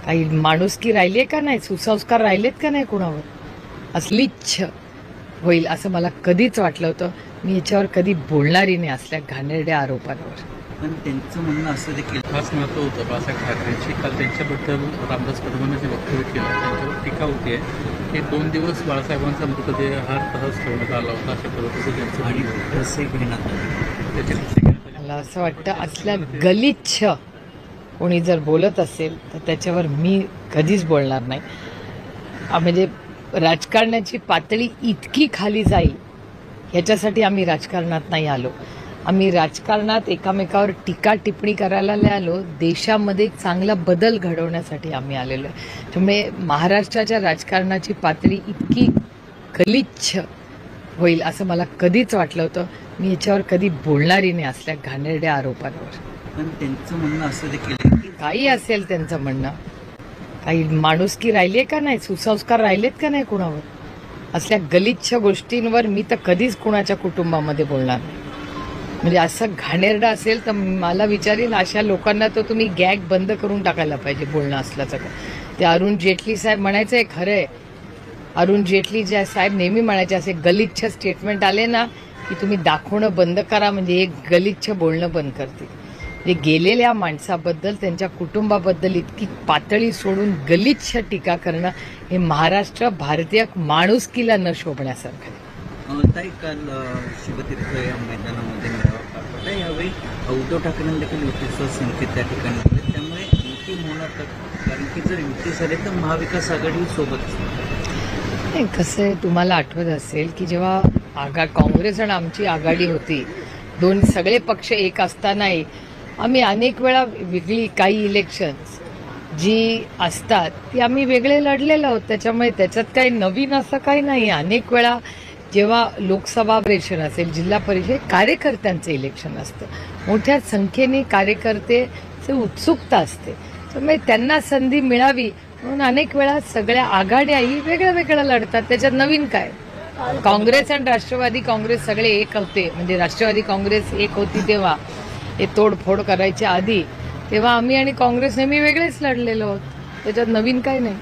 काही माणुसकी राहिली आहे का नाही, सुसंस्कार राहिलेत का नाही कुणावर, असलीच्छ होईल असं मला कधीच वाटलं होतं. मी याच्यावर कधी बोलणारी नाही असल्या घाणेरड्या आरोपांवर. पण त्यांचं म्हणणं असं देखील खास महत्त्व होतं बाळासाहेब ठाकरेंची. काल त्यांच्याबद्दल रामदास कदमांनी जे वक्तव्य केलं त्यांच्यावर टीका होती की 2 दिवस बाळासाहेबांचा मृतदेह हा तसाच ठेवण्यात आला होता अशा पद्धतीचं त्यांचं आणि म्हणणं रस्ते घेण्यात आले. त्याची पुष्टी करण्यात आली. मला असं वाटतं असल्या गलिच्छ कोणी जर बोलत असेल तर त्याच्यावर मी कधीच बोलणार नाही. म्हणजे राजकारणाची पातळी इतकी खाली जाईल ह्याच्यासाठी आम्ही राजकारणात नाही आलो. आम्ही राजकारणात एकामेकावर टीका टिप्पणी करायला नाही आलो. देशामध्ये एक चांगला बदल घडवण्यासाठी आम्ही आलेलो आहे. त्यामुळे महाराष्ट्राच्या राजकारणाची पातळी इतकी गलिच्छ होईल असं मला कधीच वाटलं होतं. मी याच्यावर कधी बोलणारी नाही असल्या घाणेरड्या आरोपांवर. पण त्यांचं म्हणणं असं देखील आहे की काही असेल त्यांचं म्हणणं, काही माणुसकी राहिली आहे का नाही, सुसंस्कार राहिलेत का नाही कुणावर, असल्या गलिच्छ गोष्टींवर मी तर कधीच कुणाच्या कुटुंबामध्ये बोलणार नाही. म्हणजे असं घाणेरडं असेल तर मला विचारेल अशा लोकांना तर तुम्ही गॅग बंद करून टाकायला पाहिजे बोलणं असल्याचं का. ते अरुण जेटली साहेब म्हणायचं आहे, खरं आहे. अरुण जेटली जे साहेब नेहमी म्हणायचे असे गलिच्छ स्टेटमेंट आले ना की तुम्ही दाखवणं बंद करा, म्हणजे एक गलिच्छ बोलणं बंद करतील. म्हणजे गेलेल्या माणसाबद्दल त्यांच्या कुटुंबाबद्दल इतकी पातळी सोडून गलिच्छ टीका करणं हे महाराष्ट्र भारतीय माणुसकीला न शोभण्यासारखं आहे. ताई काल शिवतीर्थ या मैदानामध्ये मेळावा पार पडला. यावेळी उद्धव ठाकरेंनी देखील युतीचा संकेत त्या ठिकाणी दिले. त्यामुळे युती होणार तर, कारण की जर युती झाली तर महाविकास आघाडी सोबत. नाही, कसं आहे, तुम्हाला आठवत असेल की जेव्हा काँग्रेस आणि आमची आघाडी होती, सगळे पक्ष एक असतानाही आम्ही अनेक वेळा वेगळी काही इलेक्शन्स जी असतात ती आम्ही वेगळे लढलेलो आहोत. त्याच्यामुळे त्याच्यात काही नवीन असं काही नाही. अनेक वेळा जेव्हा लोकसभा इलेक्शन असेल, जिल्हा परिषद, कार्यकर्त्यांचं इलेक्शन असतं, मोठ्या संख्येने कार्यकर्त्याची उत्सुकता असते. त्यामुळे त्यांना संधी मिळावी म्हणून अनेक वेळा सगळ्या आघाड्याही वेगळं वेगळं लढतात. त्याच्यात नवीन काय. काँग्रेस आणि राष्ट्रवादी काँग्रेस सगळे एक होते, म्हणजे राष्ट्रवादी काँग्रेस एक होती तेव्हा, हे तोडफोड करायच्या आधी, तेव्हा आम्ही आणि काँग्रेस नेहमी वेगळेच लढलेलो आहोत. त्याच्यात नवीन काय नाही.